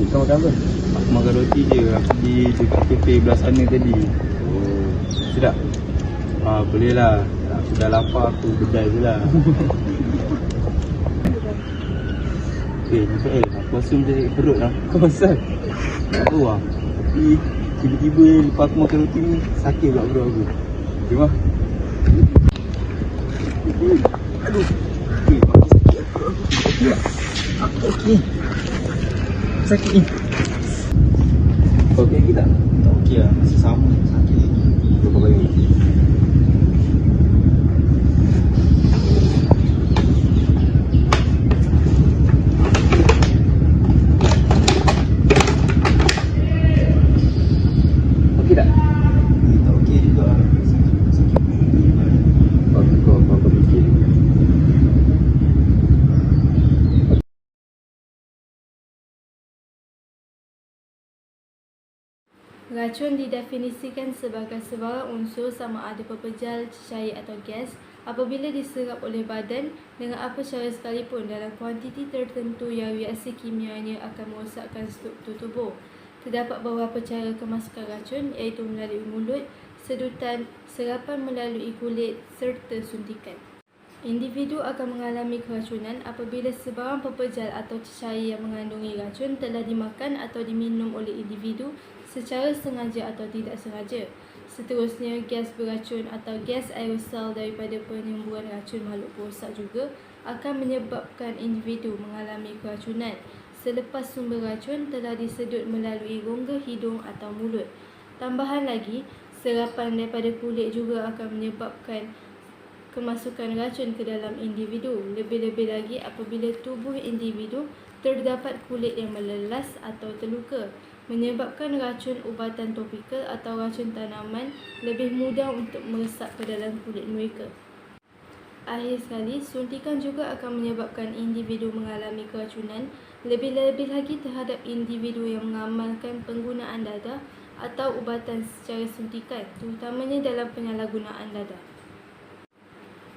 Kau makan apa? Aku makan roti je. Aku di dekat kafe belah sana tadi. Oh, Sedap? Boleh lah. Aku dah lapar, aku kedai je lah. Mikael, aku rasa macam sakit perut lah. kau pasal? Tak tahu lah. Tapi tiba-tiba lepas aku makan roti ni, sakit pula perut aku. Terima. Aduh. Makin sakit perut aku. Okey. Sakit ni. Kau okey lagi tak? Tak okey lah. Masih sama. Sakit lagi. Berapa lagi? Okey tak? Tak okey juga. Sakit perut. Kau fikir. Racun didefinisikan sebagai sebarang unsur sama ada pepejal, cair atau gas apabila diserap oleh badan dengan apa cara sekalipun dalam kuantiti tertentu yang reaksi kimianya akan merosakkan struktur tubuh. Terdapat beberapa cara kemasukan racun iaitu melalui mulut, sedutan, serapan melalui kulit serta suntikan. Individu akan mengalami keracunan apabila sebarang pepejal atau cair yang mengandungi racun telah dimakan atau diminum oleh individu secara sengaja atau tidak sengaja. Seterusnya, gas beracun atau gas aerosol daripada penyembuhan racun makhluk perosak juga akan menyebabkan individu mengalami keracunan selepas sumber racun telah disedut melalui rongga hidung atau mulut. Tambahan lagi, serapan daripada kulit juga akan menyebabkan kemasukan racun ke dalam individu. Lebih-lebih lagi apabila tubuh individu terdapat kulit yang melelas atau terluka, menyebabkan racun ubatan topikal atau racun tanaman lebih mudah untuk meresap ke dalam kulit mereka. Akhir sekali, suntikan juga akan menyebabkan individu mengalami keracunan, lebih-lebih lagi terhadap individu yang mengamalkan penggunaan dadah atau ubatan secara suntikan, terutamanya dalam penyalahgunaan dadah.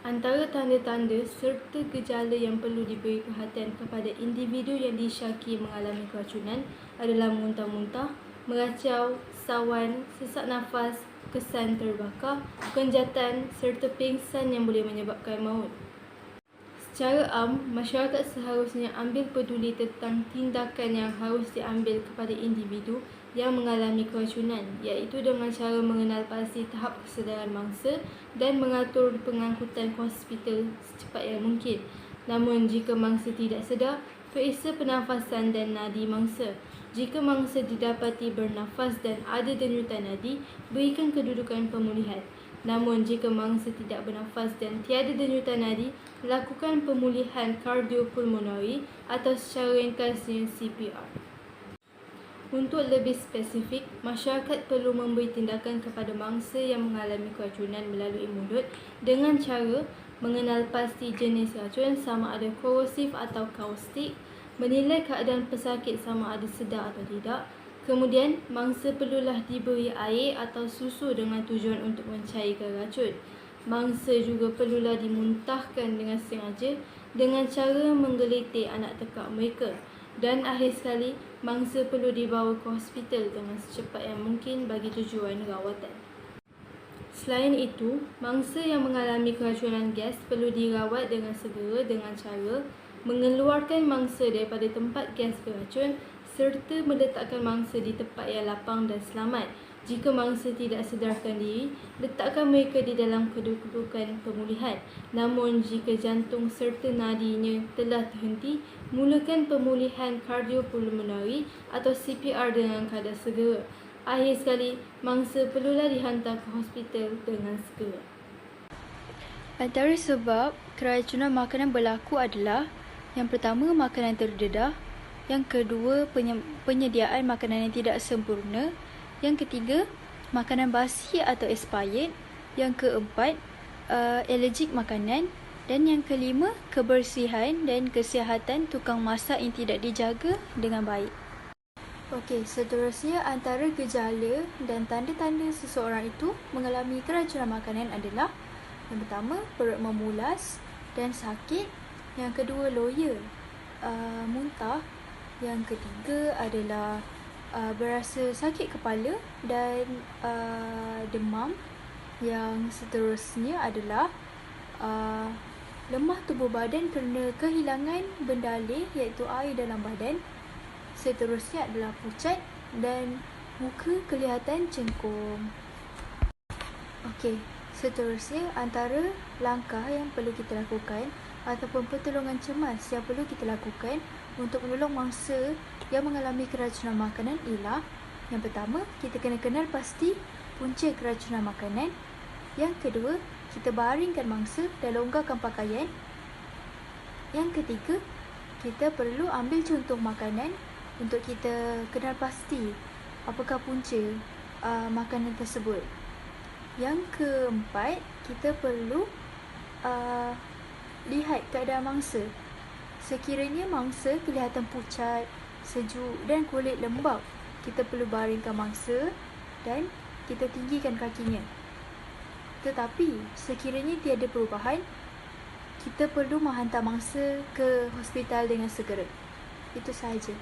Antara tanda-tanda serta gejala yang perlu diberi perhatian kepada individu yang disyaki mengalami keracunan adalah muntah-muntah, meracau, sawan, sesak nafas, kesan terbakar, kenjatan serta pingsan yang boleh menyebabkan maut. Secara am, masyarakat seharusnya ambil peduli tentang tindakan yang harus diambil kepada individu yang mengalami keracunan, iaitu dengan cara mengenal pasti tahap kesedaran mangsa dan mengatur pengangkutan ke hospital secepat yang mungkin. Namun, jika mangsa tidak sedar, periksa pernafasan dan nadi mangsa. Jika mangsa didapati bernafas dan ada denyutan nadi, berikan kedudukan pemulihan. Namun, jika mangsa tidak bernafas dan tiada denyutan nadi, lakukan pemulihan kardiopulmonari atau secara ringkasnya CPR. Untuk lebih spesifik, masyarakat perlu memberi tindakan kepada mangsa yang mengalami keracunan melalui mulut dengan cara mengenal pasti jenis racun sama ada korosif atau kaustik, menilai keadaan pesakit sama ada sedar atau tidak. Kemudian, mangsa perlulah diberi air atau susu dengan tujuan untuk mencairkan racun. Mangsa juga perlulah dimuntahkan dengan sengaja dengan cara menggelitik anak tekak mereka. Dan akhir sekali, mangsa perlu dibawa ke hospital dengan secepat yang mungkin bagi tujuan rawatan. Selain itu, mangsa yang mengalami keracunan gas perlu dirawat dengan segera dengan cara mengeluarkan mangsa daripada tempat gas beracun serta meletakkan mangsa di tempat yang lapang dan selamat. Jika mangsa tidak sedarkan diri, letakkan mereka di dalam kedudukan pemulihan. Namun, jika jantung serta nadinya telah terhenti, mulakan pemulihan kardiopulmonari atau CPR dengan kadar segera. Akhir sekali, mangsa perlulah dihantar ke hospital dengan segera. Antara sebab keracunan makanan berlaku adalah: yang pertama, makanan terdedah; yang kedua, penyediaan makanan yang tidak sempurna; yang ketiga, makanan basi atau expired; yang keempat, alergik makanan; dan yang kelima, kebersihan dan kesihatan tukang masak yang tidak dijaga dengan baik. Okey, seterusnya antara gejala dan tanda-tanda seseorang itu mengalami keracunan makanan adalah: yang pertama, perut memulas; dan sakit. Yang kedua, loya, muntah. Yang ketiga adalah berasa sakit kepala dan demam. Yang seterusnya adalah lemah tubuh badan kerana kehilangan bendalih iaitu air dalam badan. Seterusnya adalah pucat dan muka kelihatan cengkung. Okey, seterusnya antara langkah yang perlu kita lakukan ataupun pertolongan cemas yang perlu kita lakukan untuk menolong mangsa yang mengalami keracunan makanan ialah: yang pertama, kita kena kenal pasti punca keracunan makanan. Yang kedua, kita baringkan mangsa dan longgarkan pakaian. Yang ketiga, kita perlu ambil contoh makanan untuk kita kenal pasti apakah punca makanan tersebut. Yang keempat, kita perlu lihat keadaan mangsa. Sekiranya mangsa kelihatan pucat, sejuk dan kulit lembab, kita perlu baringkan mangsa dan kita tinggikan kakinya. Tetapi sekiranya tiada perubahan, kita perlu menghantar mangsa ke hospital dengan segera. Itu sahaja.